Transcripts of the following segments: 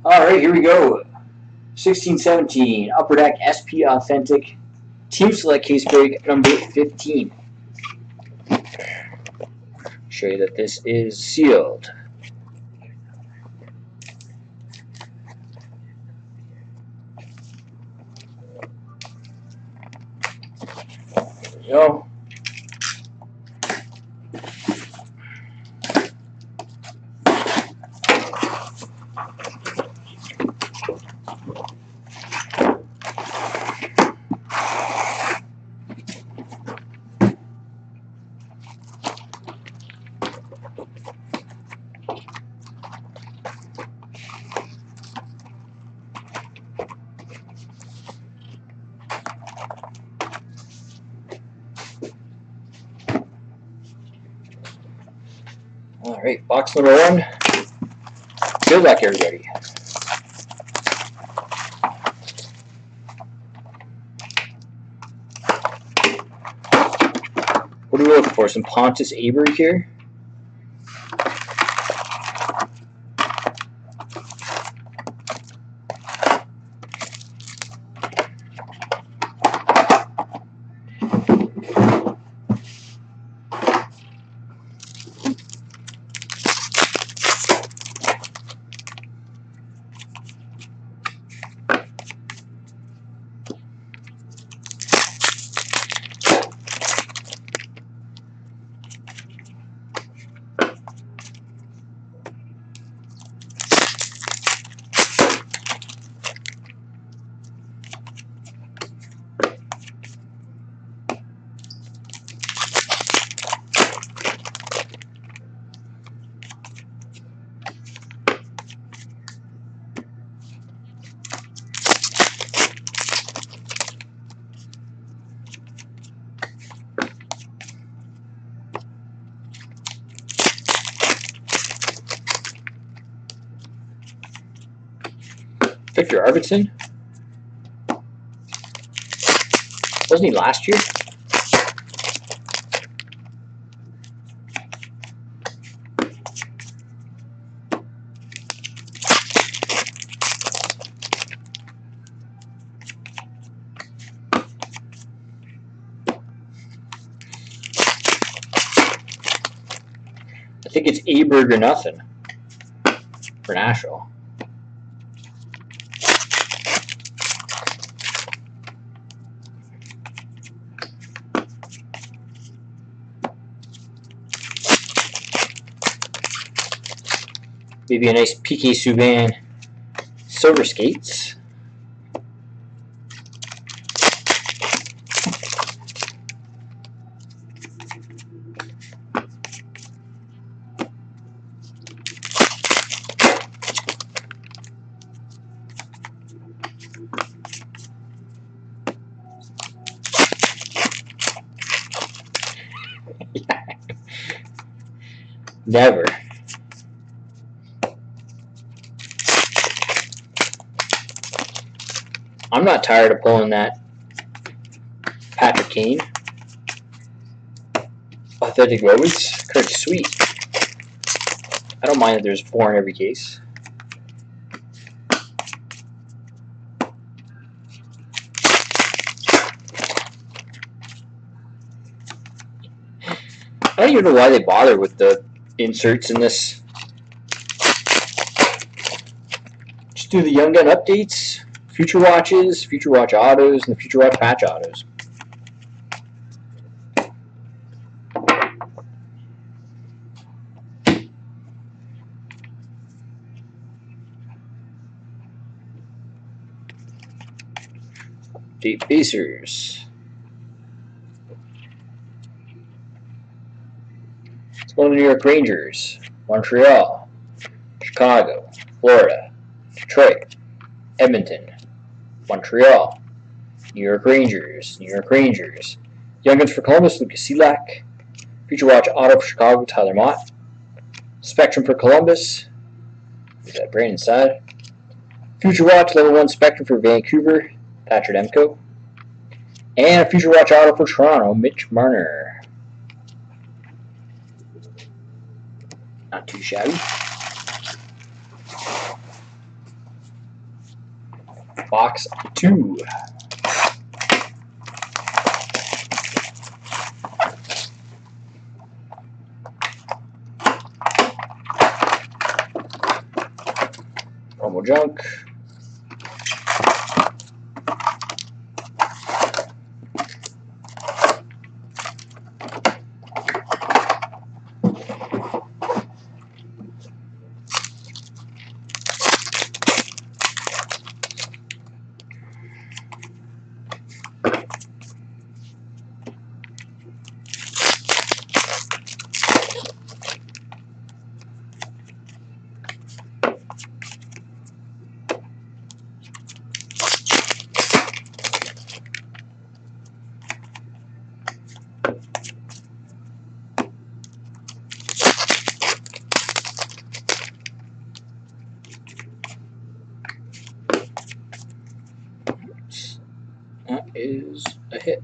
Alright, here we go. 1617 Upper Deck SP Authentic Team Select Case Break number 15. Show you that this is sealed. There we go. Alright, box number 1. Good luck, everybody. What are we looking for? Some Pontus Aberg here? Victor Arvidsson? Wasn't he last year? I think it's Aberg or nothing for Nashville. Maybe a nice PK Subban Silver Skates. Never. I'm not tired of pulling that Patrick Kane. Authentic Roads. Kurt Sweet. I don't mind that there's 4 in every case. I don't even know why they bother with the inserts in this. Just do the Young Gun updates, Future Watches, Future Watch Autos, and the Future Watch Patch Autos. Deep Pacers. Let's go to the New York Rangers, Montreal, Chicago, Florida, Detroit, Edmonton, Montreal, New York Rangers, New York Rangers. Young Guns for Columbus, Lucas Selak. Future Watch Auto for Chicago, Tyler Mott. Spectrum for Columbus. Is that Brandon Saad? Future Watch Level 1 Spectrum for Vancouver, Patrick Demko. And a Future Watch Auto for Toronto, Mitch Marner. Not too shabby. Box 2. Normal junk. That is a hit.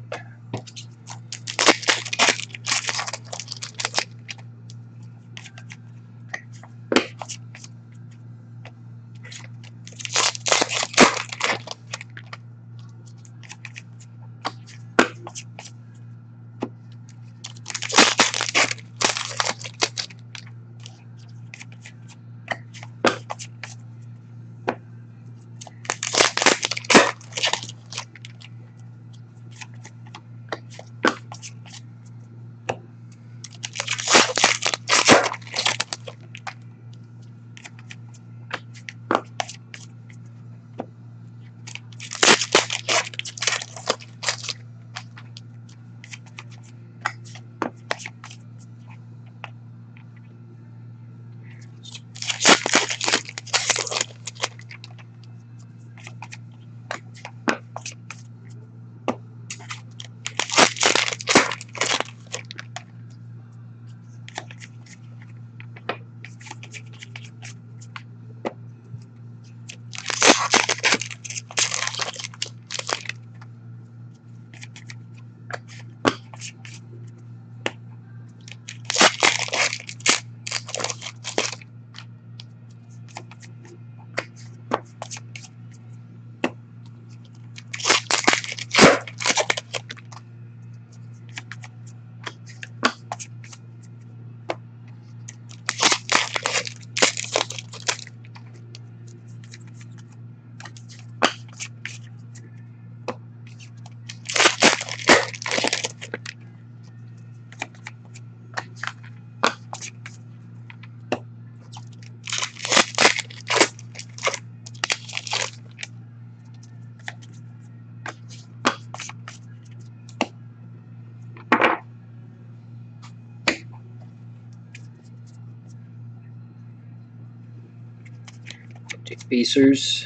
Pacers.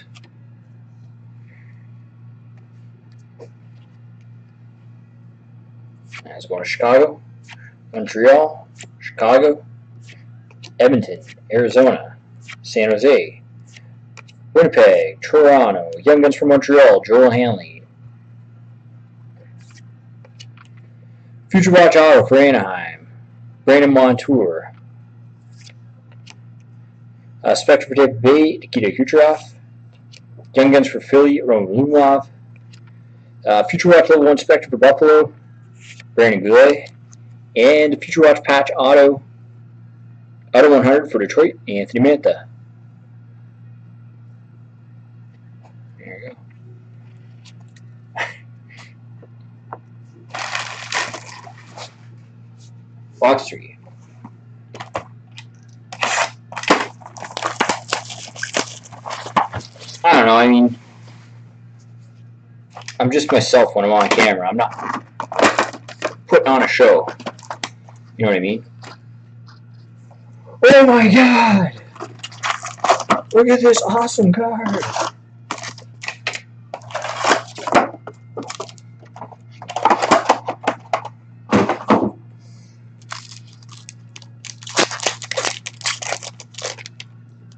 That's going to Chicago, Montreal, Chicago, Edmonton, Arizona, San Jose, Winnipeg, Toronto, Young Guns from Montreal, Joel Hanley. Future Watch Auto for Anaheim, Brandon Montour. Spectre for Tampa Bay, Nikita Kucherov. Young Guns for Philly, Roman Lumov. Future Watch Level 1 Spectre for Buffalo, Brandon Goulet. And Future Watch Patch Auto 100 for Detroit, Anthony Mantha. There you go. Box 3. I don't know, I mean, I'm just myself when I'm on camera. I'm not putting on a show. You know what I mean? Oh my god! Look at this awesome card!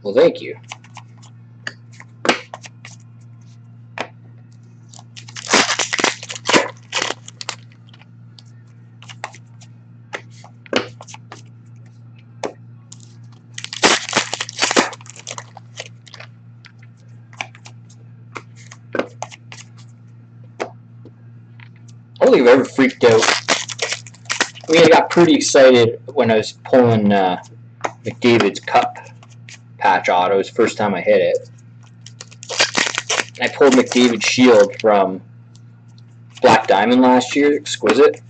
Well, thank you. don't think I've ever freaked out. I mean, I got pretty excited when I was pulling McDavid's Cup patch autos. First time I hit it. I pulled McDavid Shield from Black Diamond last year. Exquisite.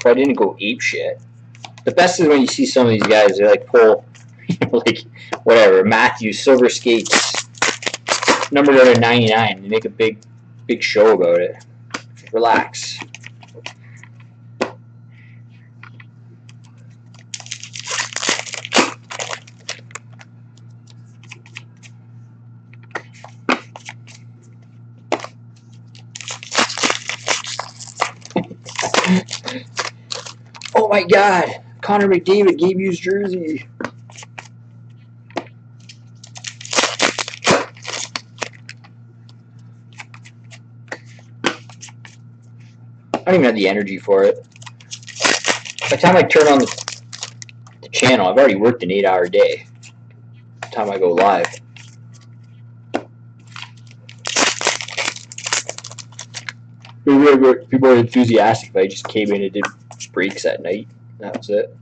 But I didn't go ape shit. The best is when you see some of these guys, they like pull, like, whatever, Matthews, Silver Skates, numbered out of 99. They make a big show about it. Relax. Oh my God! Connor McDavid gave you his jersey. I don't even have the energy for it. By the time I turn on the channel, I've already worked an 8-hour day. By the time I go live. People are enthusiastic if I just came in and did breaks at night. That was it.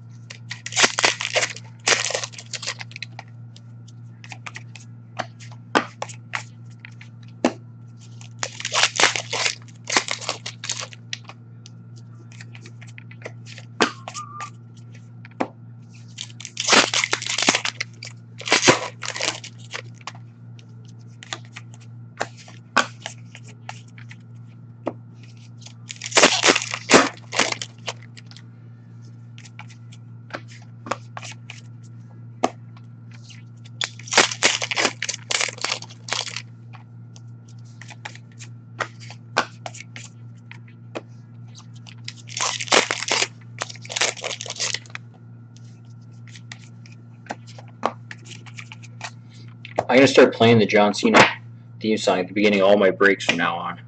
I'm going to start playing the John Cena theme song at the beginning of all my breaks from now on.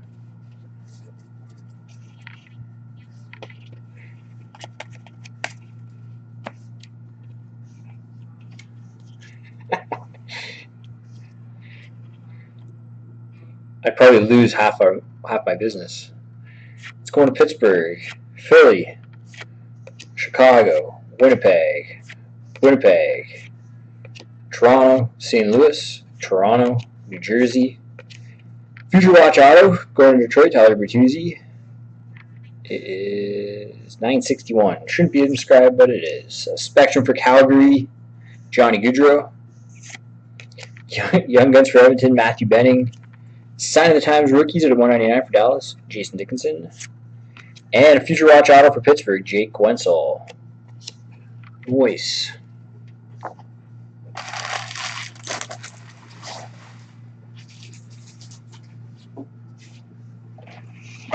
I'd probably lose half my business. It's going to Pittsburgh, Philly, Chicago, Winnipeg, Toronto, St. Louis, Toronto, New Jersey. Future Watch Auto going to Detroit, Tyler Bertuzzi. It is 961. Shouldn't be inscribed, but it is. Spectrum for Calgary, Johnny Gaudreau. Young Guns for Edmonton, Matthew Benning. Sign of the Times rookies at 199 for Dallas, Jason Dickinson. And a Future Watch Auto for Pittsburgh, Jake Guentzel. Nice.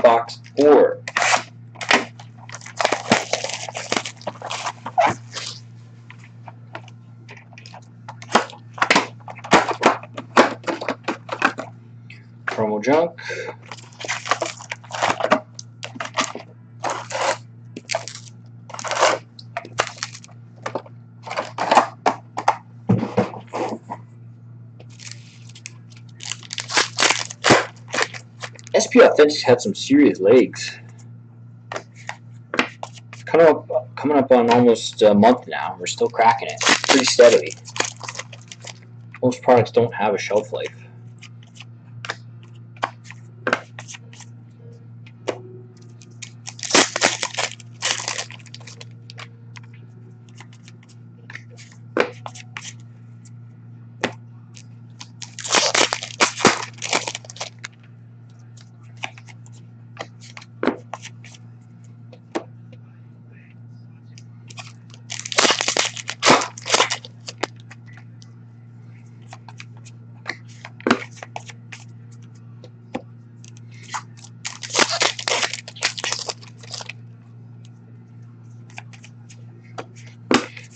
Box 4. Promo junk. SP Authentic had some serious legs. Coming up on almost a month now. We're still cracking it pretty steadily. Most products don't have a shelf life.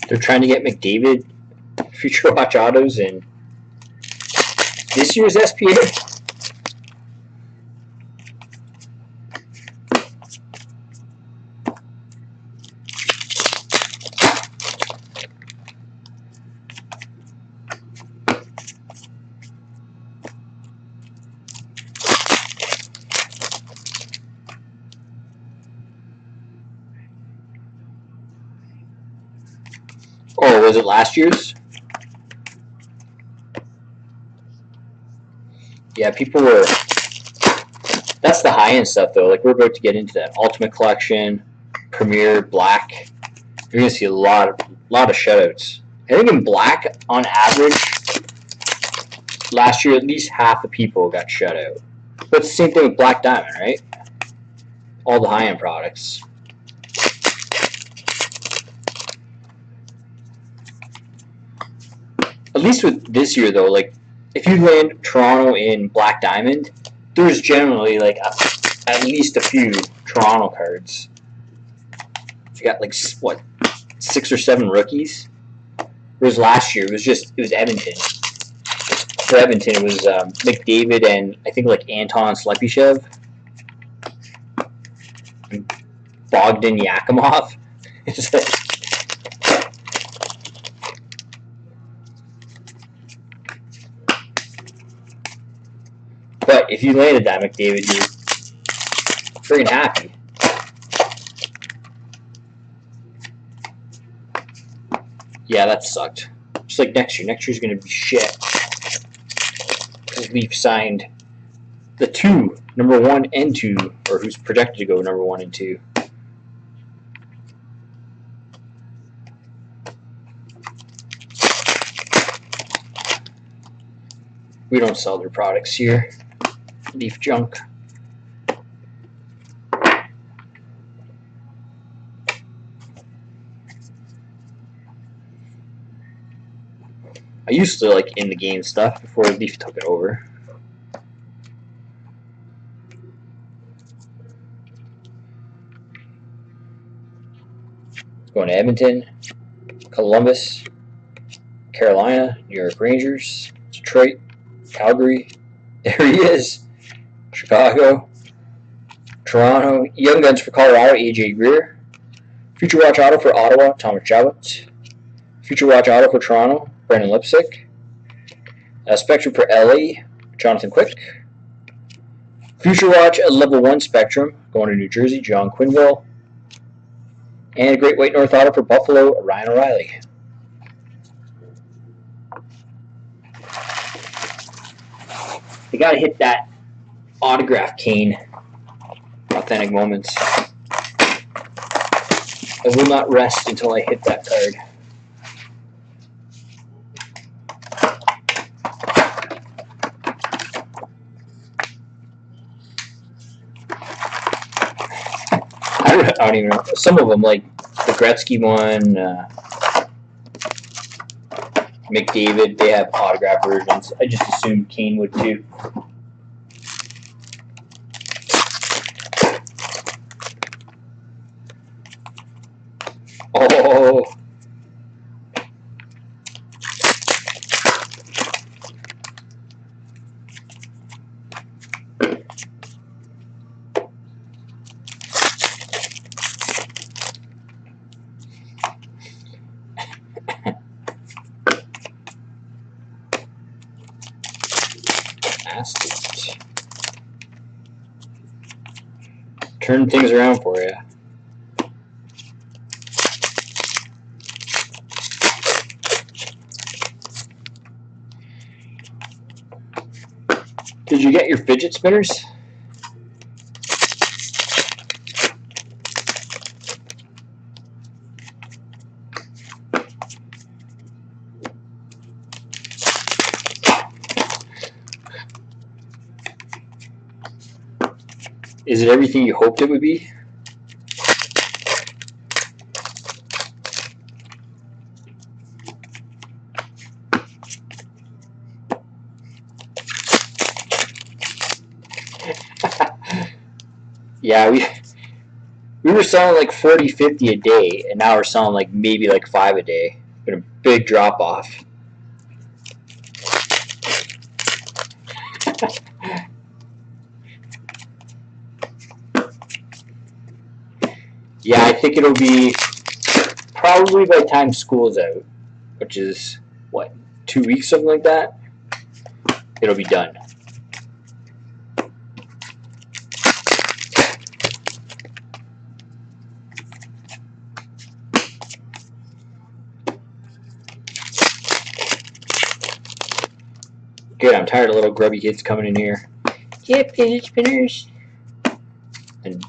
They're trying to get McDavid Future Watch Autos in this year's SPA. Oh, was it last year's? Yeah, people were. That's the high-end stuff, though. Like, we're about to get into that Ultimate Collection, Premier, Black. You're gonna see a lot of shutouts. I think in Black, on average, last year at least half the people got shut out. But it's the same thing with Black Diamond, right? All the high-end products. At least with this year, though, like, if you land Toronto in Black Diamond, there's generally, like, at least a few Toronto cards. You got, like, what, 6 or 7 rookies? Whereas last year, it was Edmonton. For Edmonton, it was McDavid and I think, like, Anton Slepyshev. And Bogdan Yakimov. It's like, but if you landed that McDavid, you're freaking happy. Yeah, that sucked. Just like next year. Next year's going to be shit. Because Leaf signed the 2, number 1 and 2, or who's projected to go number 1 and 2. We don't sell their products here. Leaf junk. I used to like in the game stuff before Leaf took it over. Going to Edmonton, Columbus, Carolina, New York Rangers, Detroit, Calgary. There he is. Chicago, Toronto, Young Guns for Colorado, AJ Greer. Future Watch Auto for Ottawa, Thomas Chabot. Future Watch Auto for Toronto, Brendan Lipsick. Spectrum for LA, Jonathan Quick. Future Watch Level 1 Spectrum, going to New Jersey, John Quinville. And a Great White North Auto for Buffalo, Ryan O'Reilly. You gotta hit that autograph cane. Authentic moments. I will not rest until I hit that card. I don't even know. Some of them, like the Gretzky one, McDavid, they have autograph versions. I just assumed Kane would too. Oh. Turn things around for you. Did you get your fidget spinners? Is it everything you hoped it would be? Yeah, we were selling like 40, 50 a day, and now we're selling like maybe like 5 a day. Been a big drop off. Yeah, I think it'll be probably by the time school's out, which is, what, 2 weeks, something like that? It'll be done. Good, I'm tired of little grubby kids coming in here. Yep, fidget spinners. And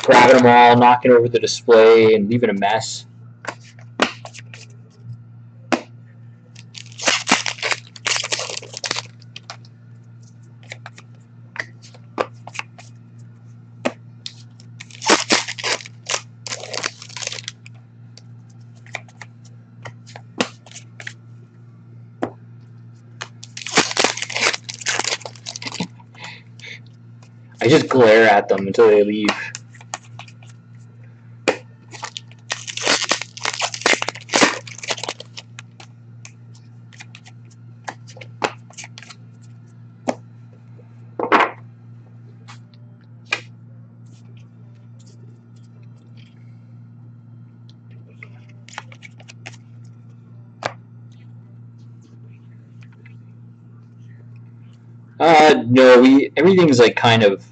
grabbing them all, knocking over the display, and leaving a mess. I just glare at them until they leave. No, everything's like kind of,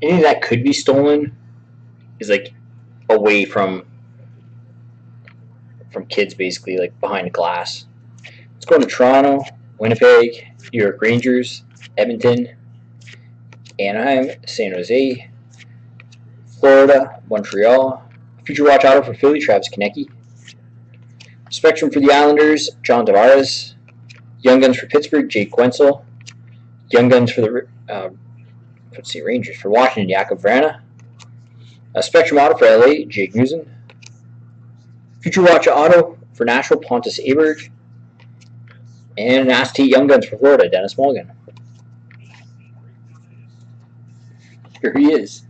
anything that could be stolen is like away from kids, basically, like behind glass. Let's go to Toronto, Winnipeg, New York Rangers, Edmonton, Anaheim, San Jose, Florida, Montreal. Future watch auto for Philly, Travis Konecny. Spectrum for the Islanders, John Tavares. Young Guns for Pittsburgh, Jake Guentzel. Young Guns for the Rangers. For Washington, Jakub Vrana. Spectrum auto for LA, Jake Muzzin. Future watch auto for Nashville, Pontus Aberg. And an Acetate Young Guns for Florida, Dennis Mulligan. Here he is.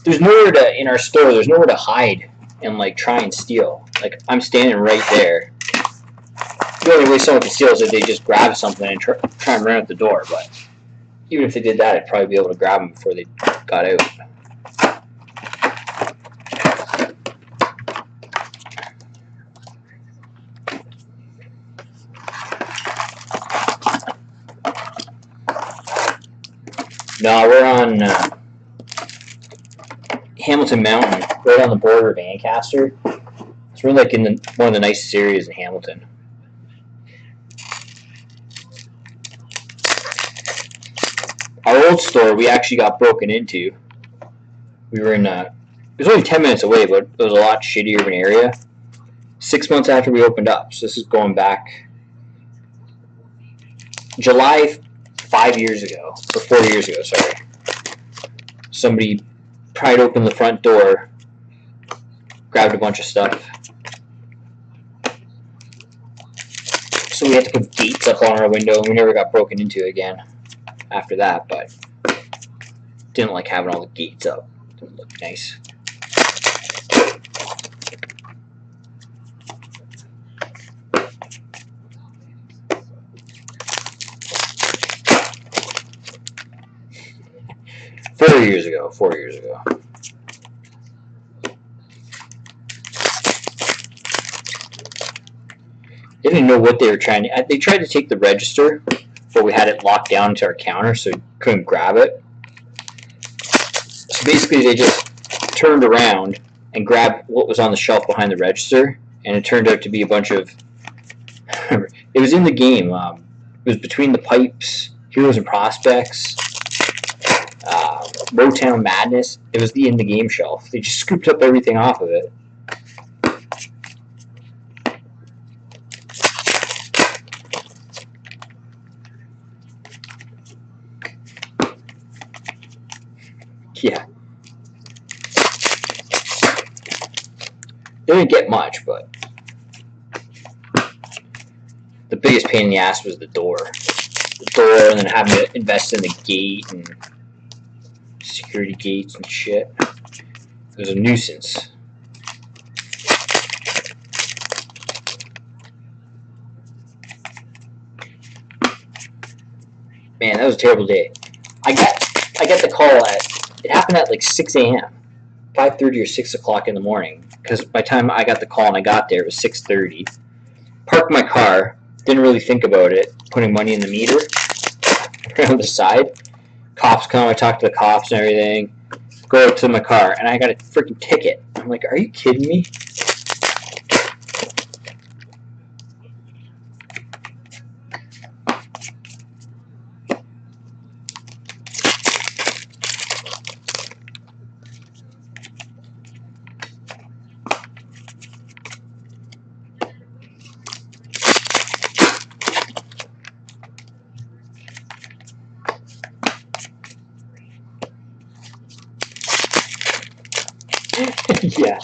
There's nowhere to, in our store, there's nowhere to hide and like try and steal. Like, I'm standing right there. The only way someone can steal is if they just grab something and try and run out the door. But even if they did that, I'd probably be able to grab them before they got out. No, we're on Hamilton Mountain, right on the border of Ancaster. So we're like in one of the nicest areas in Hamilton. Our old store, we actually got broken into. We were in it was only 10 minutes away, but it was a lot shittier of an area. 6 months after we opened up, so this is going back July 5 years ago, or 4 years ago, sorry. Somebody pried open the front door, grabbed a bunch of stuff. So we had to put gates up on our window, and we never got broken into again after that, but didn't like having all the gates up. Didn't look nice. Four years ago. They didn't know what they were trying to. They tried to take the register, but we had it locked down to our counter, so we couldn't grab it. So basically, they just turned around and grabbed what was on the shelf behind the register, and it turned out to be a bunch of. It was in the game. It was Between the Pipes, Heroes and Prospects. Motown Madness. It was in the game shelf. They just scooped up everything off of it. Yeah. They didn't get much, but the biggest pain in the ass was the door. The door, and then having to invest in the gate and security gates and shit. It was a nuisance. Man, that was a terrible day. I got the call it happened at like 6 a.m. 5:30 or 6 o'clock in the morning. Because by the time I got the call and I got there, it was 6:30. Parked my car, didn't really think about it, putting money in the meter on the side. Cops come, I talk to the cops and everything. Go up to my car, and I got a freaking ticket. I'm like, are you kidding me? Yeah.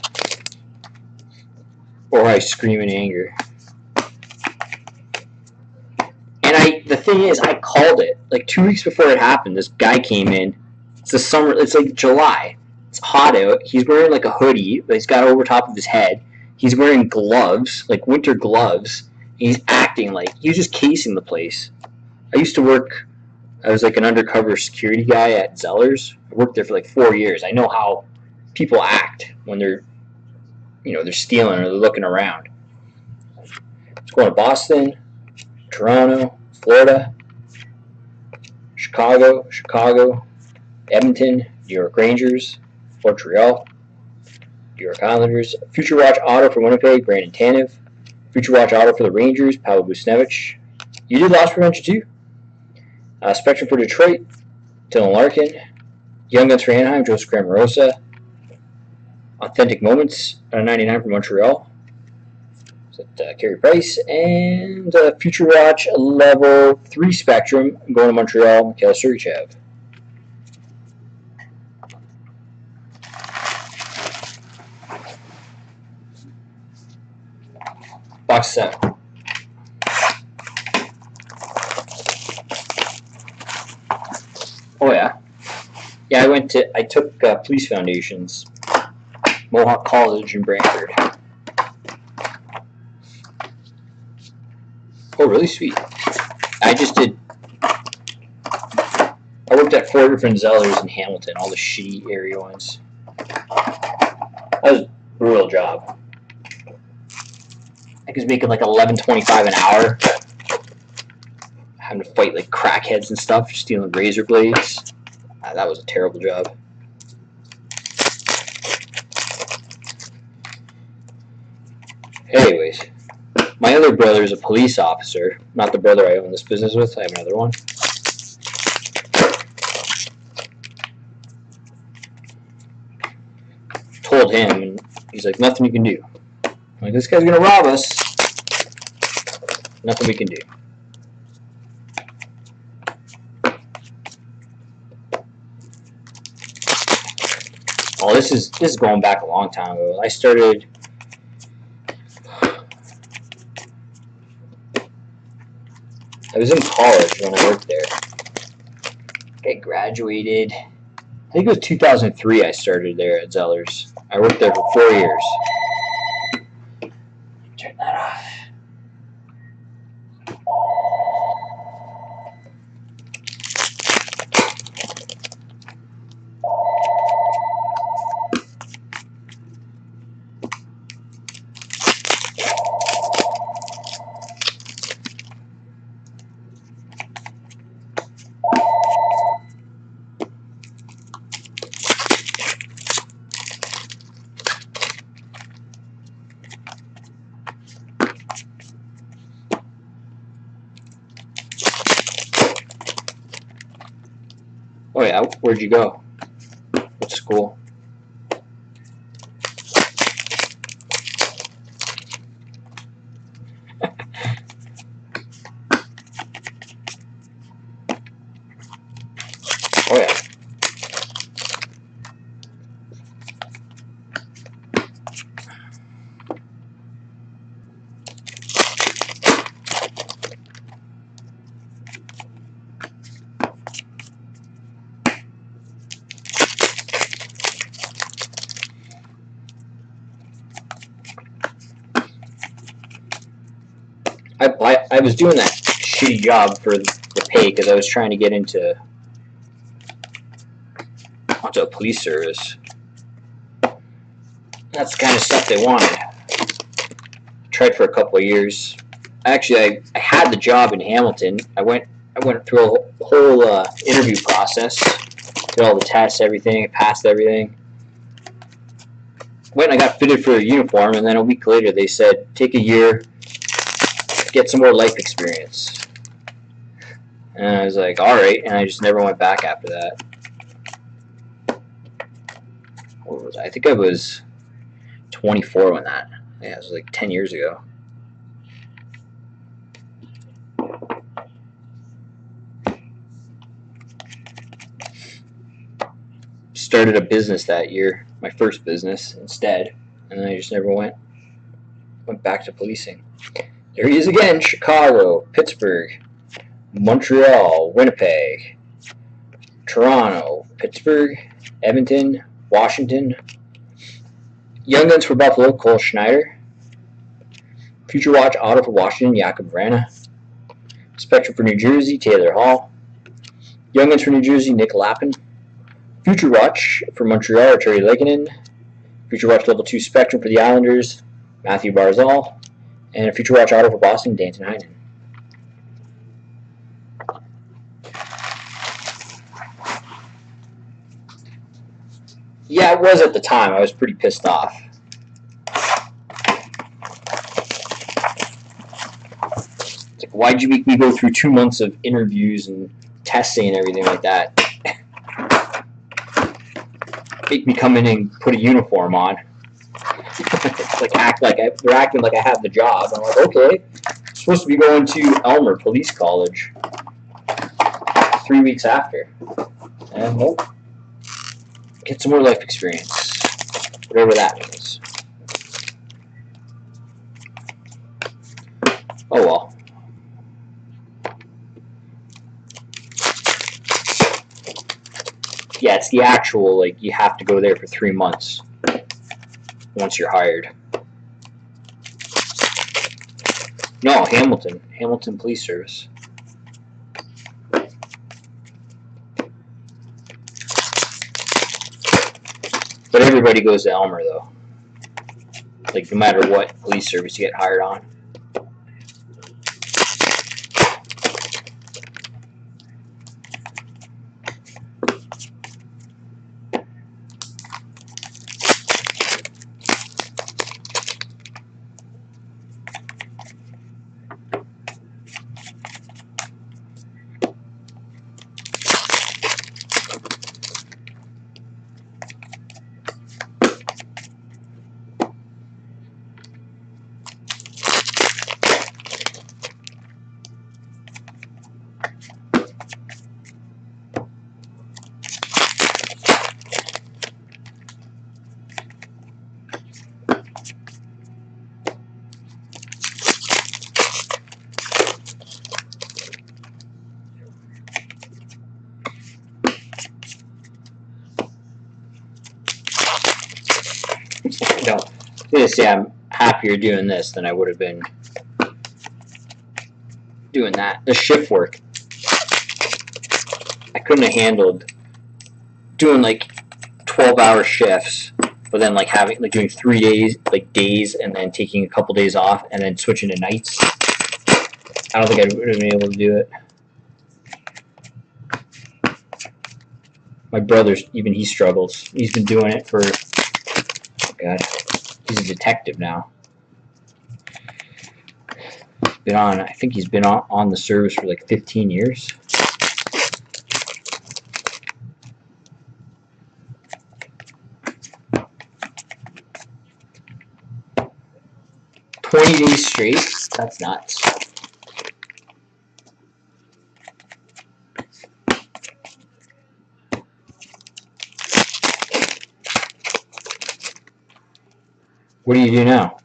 Or I scream in anger. And the thing is, I called it. Like 2 weeks before it happened, this guy came in. It's the summer, it's like July. It's hot out. He's wearing like a hoodie that he's got over top of his head. He's wearing gloves, like winter gloves. He's acting like he was just casing the place. I used to work, I was like an undercover security guy at Zellers. I worked there for like 4 years. I know how people act when they're, they're stealing or they're looking around. It's going to Boston, Toronto, Florida, Chicago, Edmonton, New York Rangers, Montreal, New York Islanders, Future Watch Auto for Winnipeg, Brandon Tanev, Future Watch Auto for the Rangers, Pavel Buchnevich. You did loss prevention too. Spectrum for Detroit, Dylan Larkin, Young Guns for Anaheim, Joseph Grammarosa, Authentic Moments, 99 for Montreal, Carey Price, and Future Watch Level 3 Spectrum going to Montreal, Mikhail Sergachev. Box 7. Oh yeah. Yeah, I took Police Foundations, Mohawk College in Brantford. Oh, really sweet. I worked at 4 different Zellers in Hamilton, all the shitty area ones. That was a brutal job. I was making like $11.25 an hour, having to fight like crackheads and stuff, stealing razor blades. That was a terrible job. Anyways, my other brother is a police officer, not the brother I own this business with. I have another one. Told him, and he's like, nothing you can do. I'm like, this guy's gonna rob us. Nothing we can do. Oh, this is going back a long time ago. I was in college when I worked there. I graduated, I think it was 2003 I started there at Zellers. I worked there for 4 years. Turn that off. Oh yeah, where'd you go? What school? Oh yeah. I was doing that shitty job for the pay because I was trying to get onto a police service. That's the kind of stuff they wanted. Tried for a couple of years. Actually, I had the job in Hamilton. I went through a whole interview process, did all the tests, everything, I passed everything. Went and I got fitted for a uniform, and then a week later they said, take a year, get some more life experience. And I was like, alright, and I just never went back after that. What was I? I think I was 24 when that. Yeah, it was like 10 years ago. started a business that year, my first business instead, and then I just never went back to policing. There he is again: Chicago, Pittsburgh, Montreal, Winnipeg, Toronto, Pittsburgh, Edmonton, Washington. Young Guns for Buffalo, Cole Schneider. Future Watch Auto for Washington, Jakob Vrana. Spectrum for New Jersey, Taylor Hall. Young Guns for New Jersey, Nick Lappin. Future Watch for Montreal, Terry Lakeinen. Future Watch Level 2 Spectrum for the Islanders, Matthew Barzal. And a Future Watch Auto for Boston, Danton Heinen. Yeah, it was at the time. I was pretty pissed off. It's like, why'd you make me go through 2 months of interviews and testing and everything like that? Make me come in and put a uniform on. Like they're acting like I have the job. I'm like, okay, I'm supposed to be going to Elmer Police College 3 weeks after, and nope. Get some more life experience, whatever that means. Oh well. Yeah, it's the actual, like, you have to go there for 3 months once you're hired. No, Hamilton Police Service. But everybody goes to Elmer, though. Like, no matter what police service you get hired on. No, I'm gonna say I'm happier doing this than I would have been doing that. The shift work, I couldn't have handled doing like 12-hour shifts, but then like doing 3 days, like days, and then taking a couple days off, and then switching to nights. I don't think I would have been able to do it. My brother's, even he struggles. He's been doing it for, oh God, he's a detective now. I think he's been on the service for like 15 years. "20 days straight? That's nuts." What do you do now?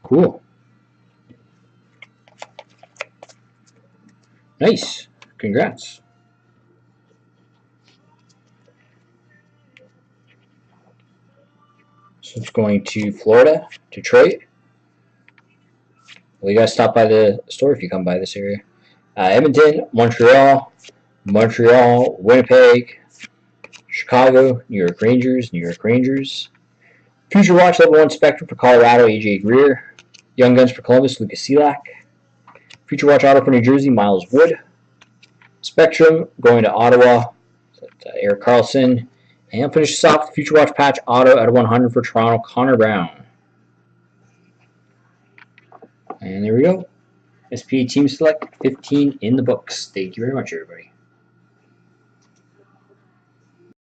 Cool. Nice. Congrats. So it's going to Florida, Detroit. Well, you gotta stop by the store if you come by this area. Edmonton, Montreal, Winnipeg, Chicago, New York Rangers. Future Watch Level 1 Spectrum for Colorado, AJ Greer. Young Guns for Columbus, Lucas Selak. Future Watch Auto for New Jersey, Miles Wood. Spectrum going to Ottawa, Eric Carlson. And finish this off with Future Watch Patch Auto out of 100 for Toronto, Connor Brown. And there we go. SPA Team Select 15 in the books. Thank you very much, everybody.